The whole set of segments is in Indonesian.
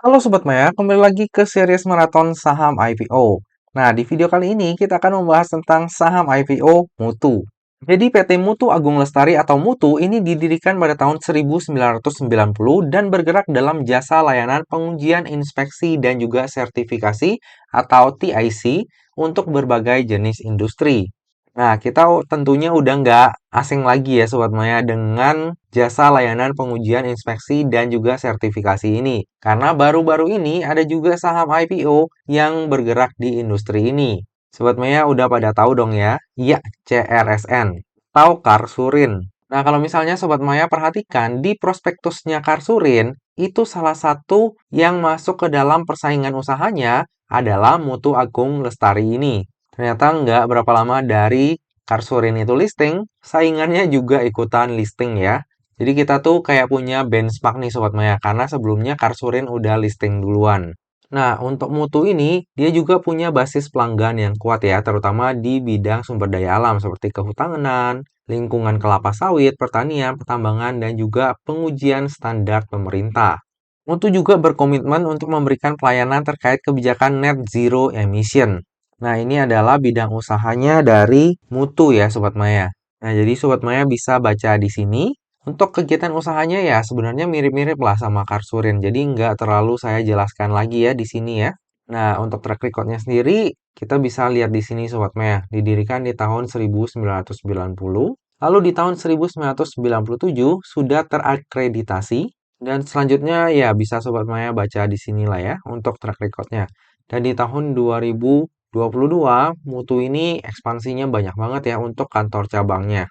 Halo Sobat Maya, kembali lagi ke series Maraton Saham IPO. Nah, di video kali ini kita akan membahas tentang saham IPO Mutu. Jadi PT Mutu Agung Lestari atau Mutu ini didirikan pada tahun 1990 dan bergerak dalam jasa layanan pengujian inspeksi dan juga sertifikasi atau TIC untuk berbagai jenis industri. Nah, kita tentunya udah nggak asing lagi ya Sobat Maya dengan jasa layanan pengujian inspeksi dan juga sertifikasi ini. Karena baru-baru ini ada juga saham IPO yang bergerak di industri ini. Sobat Maya udah pada tahu dong ya? Iya, CRSN. Tahu Karsurin. Nah, kalau misalnya Sobat Maya perhatikan di prospektusnya Karsurin, itu salah satu yang masuk ke dalam persaingan usahanya adalah Mutu Agung Lestari ini. Ternyata nggak berapa lama dari Karsurin itu listing, saingannya juga ikutan listing ya. Jadi kita tuh kayak punya benchmark nih Sobat Maya, karena sebelumnya Karsurin udah listing duluan. Nah, untuk Mutu ini, dia juga punya basis pelanggan yang kuat ya, terutama di bidang sumber daya alam seperti kehutanan, lingkungan kelapa sawit, pertanian, pertambangan, dan juga pengujian standar pemerintah. Mutu juga berkomitmen untuk memberikan pelayanan terkait kebijakan net zero emission. Nah, ini adalah bidang usahanya dari Mutu ya, Sobat Maya. Nah, jadi Sobat Maya bisa baca di sini. Untuk kegiatan usahanya ya sebenarnya mirip-mirip lah sama Karsurin. Jadi nggak terlalu saya jelaskan lagi ya di sini ya. Nah, untuk track recordnya sendiri, kita bisa lihat di sini Sobat Maya. Didirikan di tahun 1990. Lalu di tahun 1997 sudah terakreditasi. Dan selanjutnya ya bisa Sobat Maya baca di sini lah ya untuk track recordnya. Dan di tahun 2022, Mutu ini ekspansinya banyak banget ya untuk kantor cabangnya.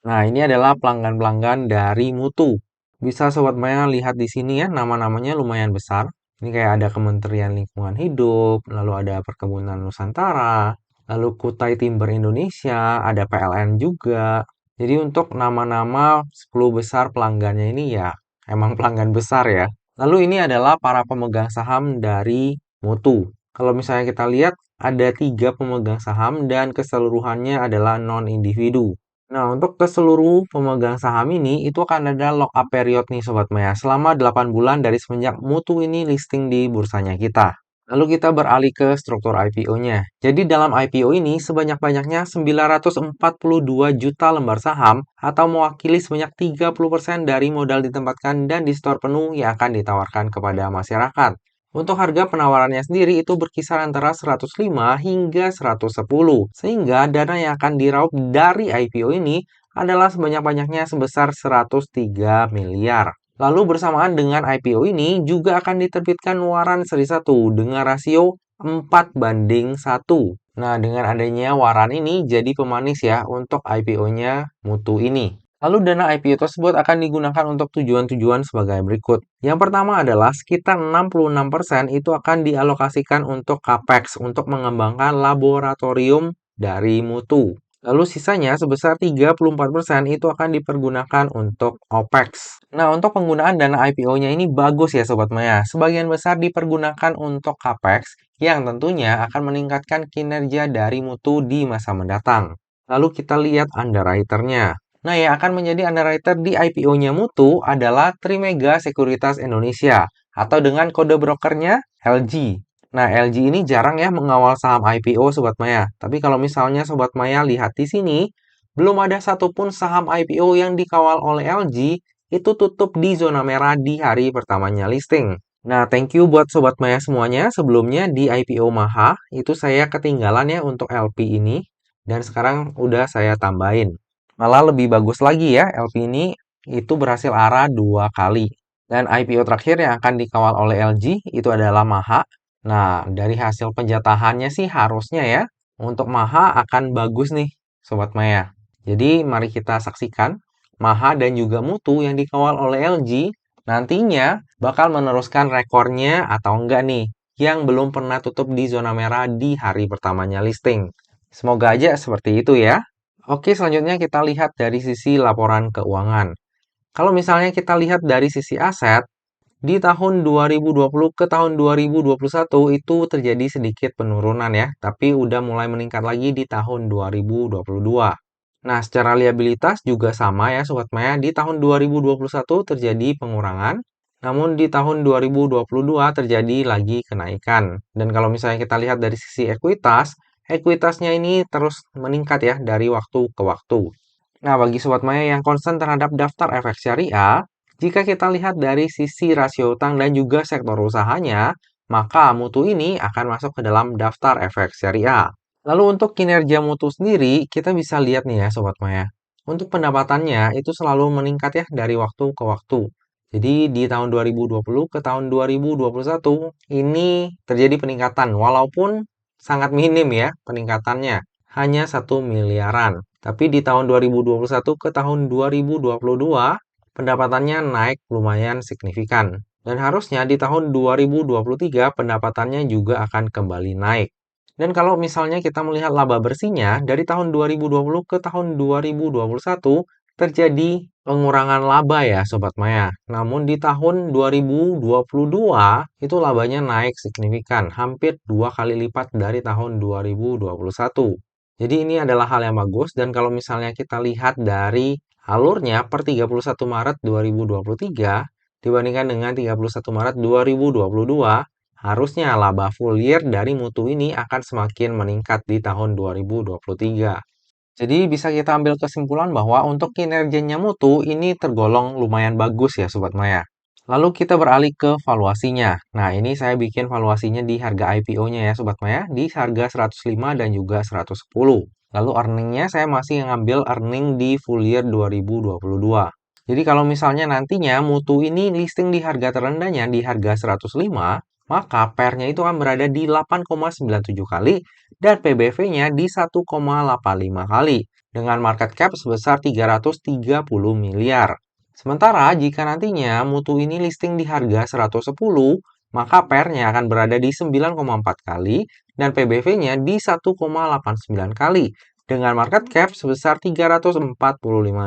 Nah, ini adalah pelanggan-pelanggan dari Mutu. Bisa Sobat Maya lihat di sini ya, nama-namanya lumayan besar. Ini kayak ada Kementerian Lingkungan Hidup, lalu ada Perkebunan Nusantara, lalu Kutai Timber Indonesia, ada PLN juga. Jadi untuk nama-nama 10 besar pelanggannya ini ya, emang pelanggan besar ya. Lalu ini adalah para pemegang saham dari Mutu. Kalau misalnya kita lihat, ada 3 pemegang saham dan keseluruhannya adalah non-individu. Nah, untuk ke seluruh pemegang saham ini, itu akan ada lock-up period nih Sobat Maya, selama 8 bulan dari semenjak Mutu ini listing di bursanya kita. Lalu kita beralih ke struktur IPO-nya. Jadi dalam IPO ini, sebanyak-banyaknya 942 juta lembar saham atau mewakili sebanyak 30% dari modal ditempatkan dan di store penuh yang akan ditawarkan kepada masyarakat. Untuk harga penawarannya sendiri itu berkisar antara 105 hingga 110, sehingga dana yang akan diraup dari IPO ini adalah sebanyak-banyaknya sebesar 103 miliar. Lalu bersamaan dengan IPO ini juga akan diterbitkan waran seri 1 dengan rasio 4:1. Nah, dengan adanya waran ini jadi pemanis ya untuk IPO-nya Mutu ini. Lalu dana IPO tersebut akan digunakan untuk tujuan-tujuan sebagai berikut. Yang pertama adalah sekitar 66% itu akan dialokasikan untuk CAPEX untuk mengembangkan laboratorium dari Mutu. Lalu sisanya sebesar 34% itu akan dipergunakan untuk OPEX. Nah, untuk penggunaan dana IPO-nya ini bagus ya Sobat Maya. Sebagian besar dipergunakan untuk CAPEX yang tentunya akan meningkatkan kinerja dari Mutu di masa mendatang. Lalu kita lihat underwriter-nya. Nah, yang akan menjadi underwriter di IPO-nya Mutu adalah Trimega Sekuritas Indonesia atau dengan kode brokernya LG. Nah, LG ini jarang ya mengawal saham IPO Sobat Maya. Tapi kalau misalnya Sobat Maya lihat di sini, belum ada satupun saham IPO yang dikawal oleh LG itu tutup di zona merah di hari pertamanya listing. Nah, thank you buat Sobat Maya semuanya. Sebelumnya di IPO Maha, itu saya ketinggalan ya untuk LP ini. Dan sekarang udah saya tambahin. Malah lebih bagus lagi ya, LP ini itu berhasil arah 2 kali. Dan IPO terakhir yang akan dikawal oleh LG itu adalah Maha. Nah, dari hasil penjatahannya sih harusnya ya, untuk Maha akan bagus nih, Sobat Maya. Jadi mari kita saksikan Maha dan juga Mutu yang dikawal oleh LG nantinya bakal meneruskan rekornya atau enggak nih, yang belum pernah tutup di zona merah di hari pertamanya listing. Semoga aja seperti itu ya. Oke, selanjutnya kita lihat dari sisi laporan keuangan. Kalau misalnya kita lihat dari sisi aset, di tahun 2020 ke tahun 2021 itu terjadi sedikit penurunan ya, tapi udah mulai meningkat lagi di tahun 2022. Nah, secara liabilitas juga sama ya Sobat Maya, di tahun 2021 terjadi pengurangan. Namun di tahun 2022 terjadi lagi kenaikan. Dan kalau misalnya kita lihat dari sisi ekuitas, ekuitasnya ini terus meningkat ya dari waktu ke waktu. Nah, bagi Sobat Maya yang concern terhadap daftar efek syariah, jika kita lihat dari sisi rasio utang dan juga sektor usahanya, maka mutu ini akan masuk ke dalam daftar efek syariah. Lalu untuk kinerja mutu sendiri, kita bisa lihat nih ya Sobat Maya. Untuk pendapatannya itu selalu meningkat ya dari waktu ke waktu. Jadi di tahun 2020 ke tahun 2021 ini terjadi peningkatan walaupun sangat minim ya peningkatannya. Hanya 1 miliaran. Tapi di tahun 2021 ke tahun 2022 pendapatannya naik lumayan signifikan. Dan harusnya di tahun 2023 pendapatannya juga akan kembali naik. Dan kalau misalnya kita melihat laba bersihnya, dari tahun 2020 ke tahun 2021 terjadi pengurangan laba ya Sobat Maya. Namun di tahun 2022 itu labanya naik signifikan, hampir 2 kali lipat dari tahun 2021. Jadi ini adalah hal yang bagus dan kalau misalnya kita lihat dari alurnya per 31 Maret 2023 dibandingkan dengan 31 Maret 2022, harusnya laba full year dari mutu ini akan semakin meningkat di tahun 2023. Jadi bisa kita ambil kesimpulan bahwa untuk kinerjanya mutu ini tergolong lumayan bagus ya Sobat Maya. Lalu kita beralih ke valuasinya. Nah ini saya bikin valuasinya di harga IPO-nya ya Sobat Maya, di harga 105 dan juga 110. Lalu earningnya saya masih ngambil earning di full year 2022. Jadi kalau misalnya nantinya mutu ini listing di harga terendahnya di harga 105, maka PER-nya itu akan berada di 8,97 kali dan PBV-nya di 1,85 kali dengan market cap sebesar 330 miliar. Sementara jika nantinya mutu ini listing di harga 110, maka PER-nya akan berada di 9,4 kali dan PBV-nya di 1,89 kali dengan market cap sebesar 345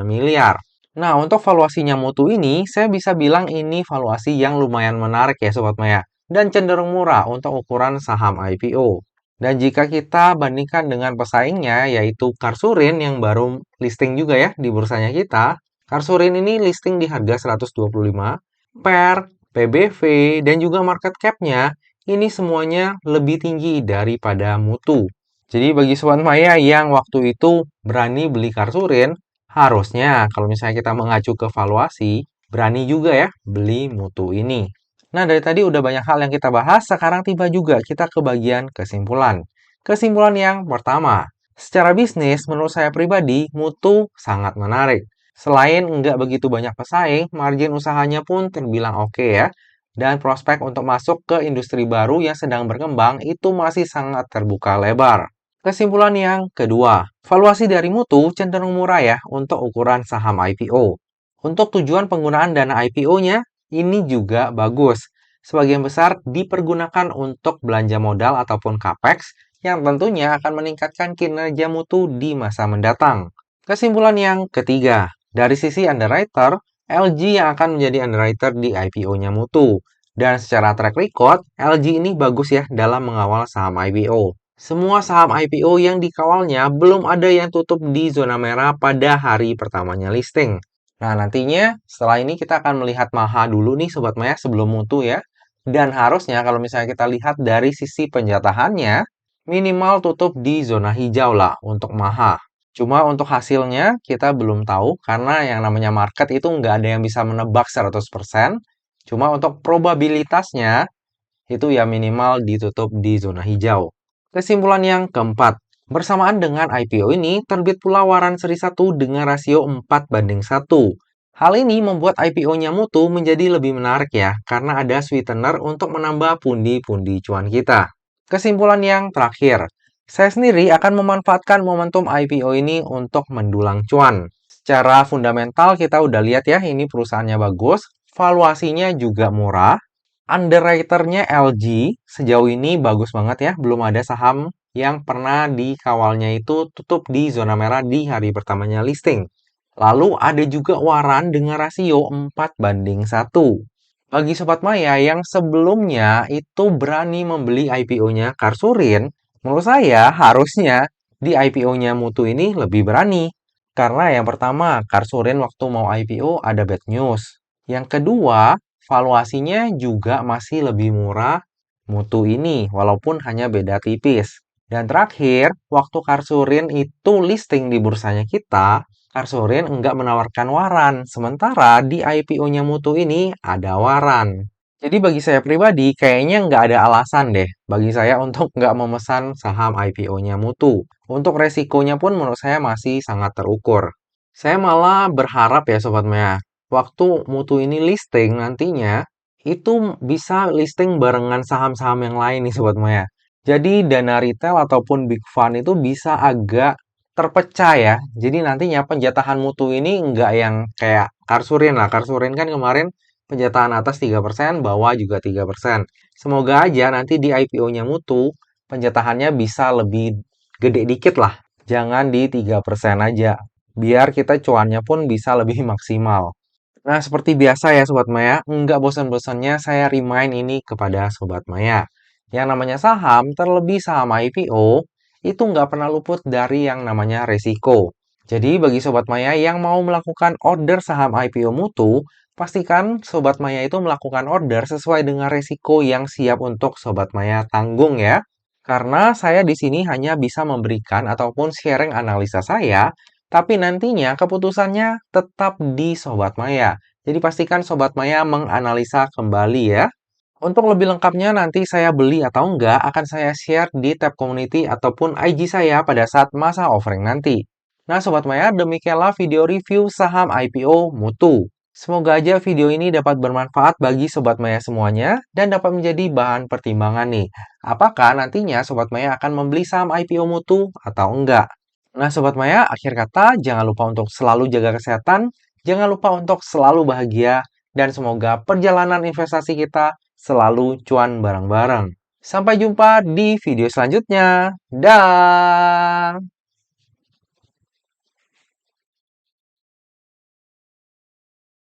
miliar. Nah, untuk valuasinya mutu ini, saya bisa bilang ini valuasi yang lumayan menarik ya Sobat Maya dan cenderung murah untuk ukuran saham IPO. Dan jika kita bandingkan dengan pesaingnya, yaitu Karsurin yang baru listing juga ya di bursanya kita, Karsurin ini listing di harga 125, PER, PBV, dan juga market cap-nya, ini semuanya lebih tinggi daripada mutu. Jadi bagi Sobat Maya yang waktu itu berani beli Karsurin, harusnya kalau misalnya kita mengacu ke valuasi, berani juga ya beli mutu ini. Nah, dari tadi udah banyak hal yang kita bahas, sekarang tiba juga kita ke bagian kesimpulan. Kesimpulan yang pertama, secara bisnis menurut saya pribadi, mutu sangat menarik. Selain nggak begitu banyak pesaing, margin usahanya pun terbilang oke ya. Dan prospek untuk masuk ke industri baru yang sedang berkembang itu masih sangat terbuka lebar. Kesimpulan yang kedua, valuasi dari mutu cenderung murah ya untuk ukuran saham IPO. Untuk tujuan penggunaan dana IPO-nya, ini juga bagus. Sebagian besar dipergunakan untuk belanja modal ataupun capex yang tentunya akan meningkatkan kinerja mutu di masa mendatang. Kesimpulan yang ketiga, dari sisi underwriter, LG yang akan menjadi underwriter di IPO-nya mutu. Dan secara track record, LG ini bagus ya dalam mengawal saham IPO. Semua saham IPO yang dikawalnya belum ada yang tutup di zona merah pada hari pertamanya listing. Nah, nantinya setelah ini kita akan melihat MAHA dulu nih Sobat Maya sebelum mutu ya. Dan harusnya kalau misalnya kita lihat dari sisi penjatahannya, minimal tutup di zona hijau lah untuk MAHA. Cuma untuk hasilnya kita belum tahu karena yang namanya market itu nggak ada yang bisa menebak 100%. Cuma untuk probabilitasnya itu ya minimal ditutup di zona hijau. Kesimpulan yang keempat, bersamaan dengan IPO ini, terbit pula waran seri 1 dengan rasio 4:1. Hal ini membuat IPO-nya mutu menjadi lebih menarik ya, karena ada sweetener untuk menambah pundi-pundi cuan kita. Kesimpulan yang terakhir, saya sendiri akan memanfaatkan momentum IPO ini untuk mendulang cuan. Secara fundamental kita udah lihat ya, ini perusahaannya bagus, valuasinya juga murah, underwriter-nya LG sejauh ini bagus banget ya. Belum ada saham yang pernah dikawalnya itu tutup di zona merah di hari pertamanya listing. Lalu ada juga waran dengan rasio 4:1. Bagi Sobat Maya yang sebelumnya itu berani membeli IPO-nya Karsurin, menurut saya harusnya di IPO-nya Mutu ini lebih berani. Karena yang pertama, Karsurin waktu mau IPO ada bad news. Yang kedua, valuasinya juga masih lebih murah Mutu ini, walaupun hanya beda tipis. Dan terakhir, waktu Karsurin itu listing di bursanya kita, Karsurin enggak menawarkan waran, sementara di IPO-nya Mutu ini ada waran. Jadi bagi saya pribadi, kayaknya nggak ada alasan deh bagi saya untuk nggak memesan saham IPO-nya Mutu. Untuk resikonya pun menurut saya masih sangat terukur. Saya malah berharap ya Sobat Maya, waktu Mutu ini listing nantinya, itu bisa listing barengan saham-saham yang lain nih Sobat Maya. Jadi dana retail ataupun big fund itu bisa agak terpecah ya. Jadi nantinya penjatahan Mutu ini nggak yang kayak Karsurin lah. Karsurin kan kemarin penjatahan atas 3%, bawah juga 3%. Semoga aja nanti di IPO-nya Mutu, penjatahannya bisa lebih gede dikit lah. Jangan di 3% aja. Biar kita cuannya pun bisa lebih maksimal. Nah, seperti biasa ya Sobat Maya, nggak bosan-bosannya saya remind ini kepada Sobat Maya. Yang namanya saham, terlebih saham IPO, itu nggak pernah luput dari yang namanya resiko. Jadi bagi Sobat Maya yang mau melakukan order saham IPO Mutu, pastikan Sobat Maya itu melakukan order sesuai dengan resiko yang siap untuk Sobat Maya tanggung ya. Karena saya di sini hanya bisa memberikan ataupun sharing analisa saya, tapi nantinya keputusannya tetap di Sobat Maya. Jadi pastikan Sobat Maya menganalisa kembali ya. Untuk lebih lengkapnya nanti saya beli atau enggak akan saya share di tab community ataupun IG saya pada saat masa offering nanti. Nah Sobat Maya, demikianlah video review saham IPO Mutu. Semoga aja video ini dapat bermanfaat bagi Sobat Maya semuanya dan dapat menjadi bahan pertimbangan nih. Apakah nantinya Sobat Maya akan membeli saham IPO Mutu atau enggak? Nah, Sobat Maya, akhir kata jangan lupa untuk selalu jaga kesehatan, jangan lupa untuk selalu bahagia, dan semoga perjalanan investasi kita selalu cuan bareng-bareng. Sampai jumpa di video selanjutnya. Dah.